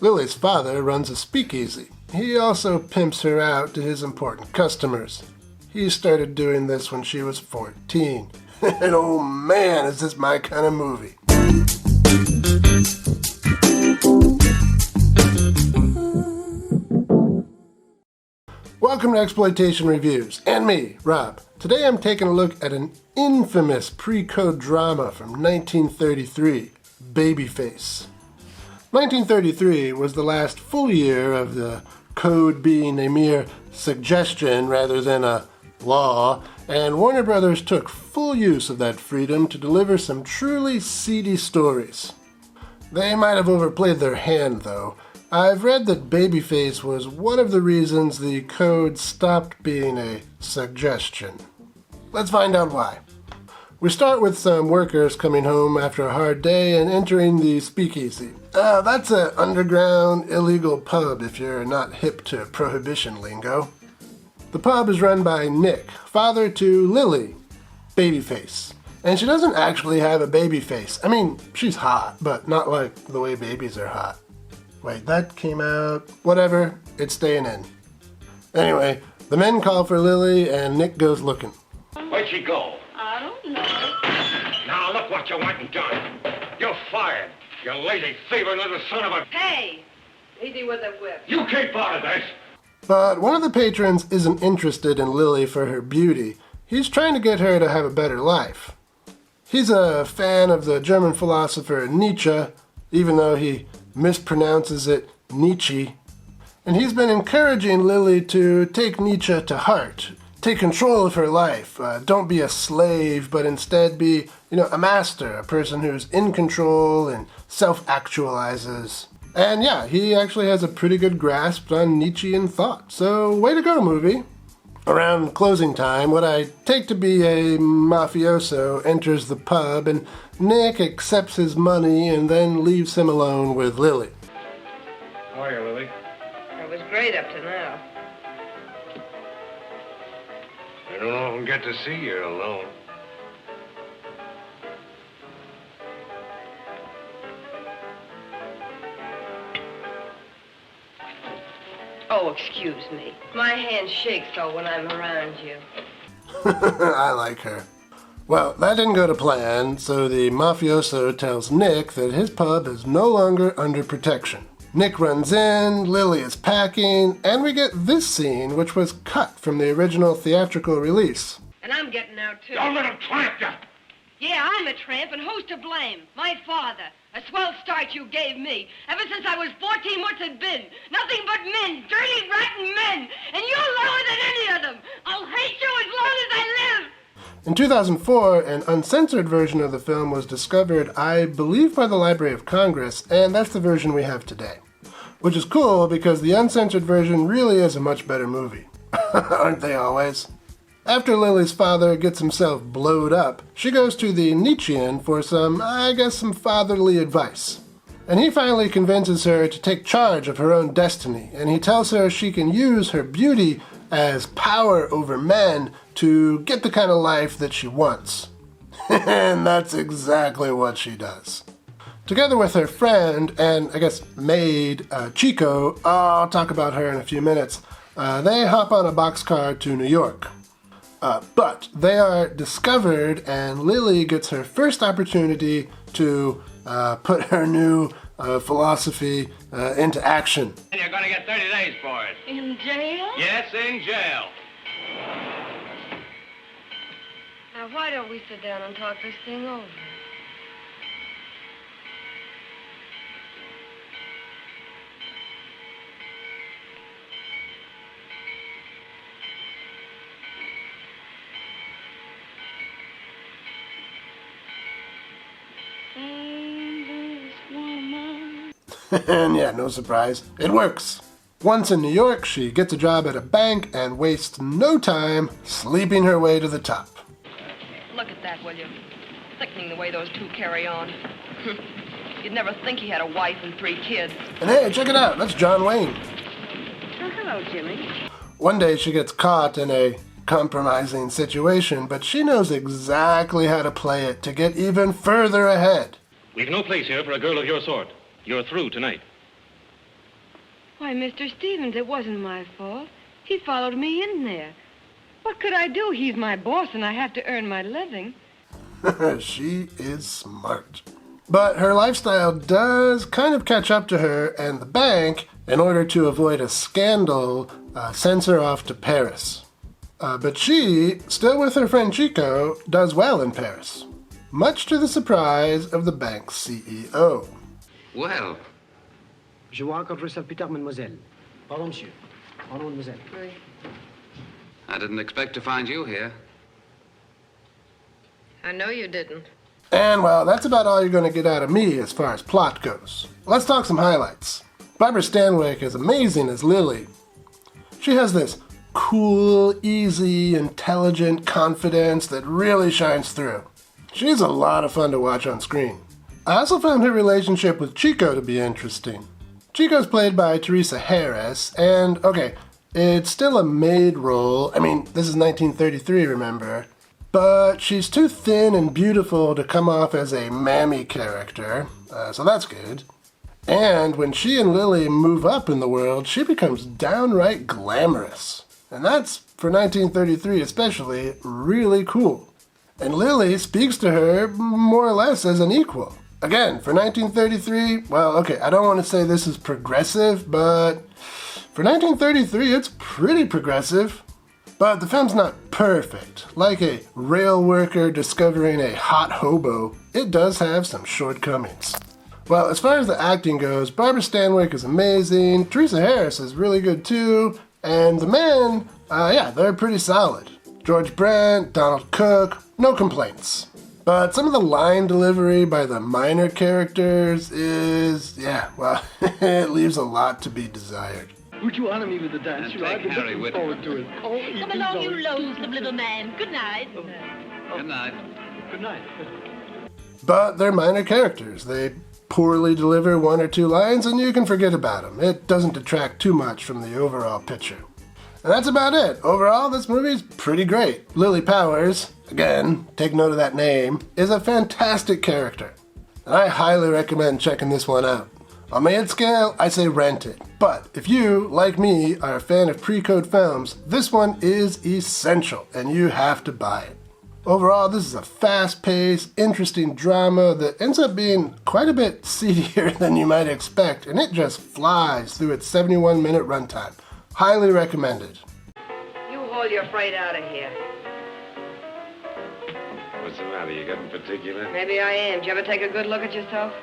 Lily's father runs a speakeasy. He also pimps her out to his important customers. He started doing this when she was 14. And oh man, is this my kind of movie. Welcome to Exploitation Reviews, and me, Rob. Today I'm taking a look at an infamous pre-code drama from 1933, Babyface. 1933 was the last full year of the code being a mere suggestion rather than a law, and Warner Brothers took full use of that freedom to deliver some truly seedy stories. They might have overplayed their hand, though. I've read that Babyface was one of the reasons the code stopped being a suggestion. Let's find out why. We start with some workers coming home after a hard day and entering the speakeasy. That's an underground, illegal pub if you're not hip to prohibition lingo. The pub is run by Nick, father to Lily, Babyface. And she doesn't actually have a baby face. I mean, she's hot, but not like the way babies are hot. Wait, that came out... Whatever, it's staying in. Anyway, the men call for Lily and Nick goes looking. Where'd she go? I don't know. Now look what you went and done. You're fired. You lazy, thieving little son of a... Hey! Easy with the whip. You keep out of this. But one of the patrons isn't interested in Lily for her beauty. He's trying to get her to have a better life. He's a fan of the German philosopher Nietzsche, even though he mispronounces it Nietzsche. And he's been encouraging Lily to take Nietzsche to heart, take control of her life, don't be a slave, but instead be, a master, a person who's in control and self-actualizes. And yeah, he actually has a pretty good grasp on Nietzschean thought, so way to go, movie. Around closing time, what I take to be a mafioso enters the pub, and Nick accepts his money and then leaves him alone with Lily. How are you, Lily? It was great up to now. I don't often get to see you alone. Oh, excuse me. My hand shakes so when I'm around you. I like her. Well, that didn't go to plan, so the mafioso tells Nick that his pub is no longer under protection. Nick runs in, Lily is packing, and we get this scene, which was cut from the original theatrical release. And I'm getting out, too. Don't let him tramp you. Yeah, I'm a tramp, and who's to blame? My father. A swell start you gave me. Ever since I was 14, what's it been? Nothing but men, dirty, rotten men. And you're lower than any of them. I'll hate you as long as I live. In 2004, an uncensored version of the film was discovered, I believe, by the Library of Congress, and that's the version we have today. Which is cool, because the uncensored version really is a much better movie. Aren't they always? After Lily's father gets himself blowed up, she goes to the Nietzschean for some fatherly advice. And he finally convinces her to take charge of her own destiny, and he tells her she can use her beauty as power over men to get the kind of life that she wants. And that's exactly what she does. Together with her friend and, maid, Chico, I'll talk about her in a few minutes, they hop on a boxcar to New York. But they are discovered, and Lily gets her first opportunity to put her new philosophy into action. And you're going to get 30 days for it. In jail? Yes, in jail. Now, why don't we sit down and talk this thing over? And yeah, no surprise, it works. Once in New York, she gets a job at a bank and wastes no time sleeping her way to the top. Look at that, will you? Sickening the way those two carry on. You'd never think he had a wife and 3 kids. And hey, check it out, that's John Wayne. Oh, hello, Jimmy. One day she gets caught in a compromising situation, but she knows exactly how to play it to get even further ahead. We've no place here for a girl of your sort. You're through tonight. Why, Mr. Stevens, it wasn't my fault. He followed me in there. What could I do? He's my boss, and I have to earn my living. She is smart. But her lifestyle does kind of catch up to her, and the bank, in order to avoid a scandal, sends her off to Paris. But she, still with her friend Chico, does well in Paris, much to the surprise of the bank's CEO. Well, Je vous rencontrerai ça plus tard, mademoiselle. Pardon, monsieur. Pardon, mademoiselle. Oui. I didn't expect to find you here. I know you didn't. And, well, that's about all you're going to get out of me as far as plot goes. Let's talk some highlights. Barbara Stanwyck is amazing as Lily. She has this cool, easy, intelligent confidence that really shines through. She's a lot of fun to watch on screen. I also found her relationship with Chico to be interesting. Chico's played by Teresa Harris, and, okay, it's still a maid role. I mean, this is 1933, remember? But she's too thin and beautiful to come off as a mammy character, so that's good. And when she and Lily move up in the world, she becomes downright glamorous. And that's, for 1933 especially, really cool. And Lily speaks to her more or less as an equal. Again, for 1933, well, okay, I don't want to say this is progressive, but for 1933, it's pretty progressive. But the film's not perfect. Like a rail worker discovering a hot hobo, it does have some shortcomings. Well, as far as the acting goes, Barbara Stanwyck is amazing, Teresa Harris is really good too, and the men, they're pretty solid. George Brent, Donald Cook, no complaints. But some of the line delivery by the minor characters is, it leaves a lot to be desired. Would you honor me with a dance? And take Harry with you. forward to it. Oh, Come along, you lonesome little man. Good night. Good night. Good night. But they're minor characters. They poorly deliver one or two lines and you can forget about them. It doesn't detract too much from the overall picture. And that's about it. Overall, this movie's pretty great. Lily Powers, again, take note of that name, is a fantastic character. And I highly recommend checking this one out. On my ed scale, I say rent it. But if you, like me, are a fan of pre-code films, this one is essential and you have to buy it. Overall, this is a fast-paced, interesting drama that ends up being quite a bit seedier than you might expect, and it just flies through its 71-minute runtime. Highly recommended. You haul your freight out of here. What's the matter? You getting particular? Maybe I am. Did you ever take a good look at yourself?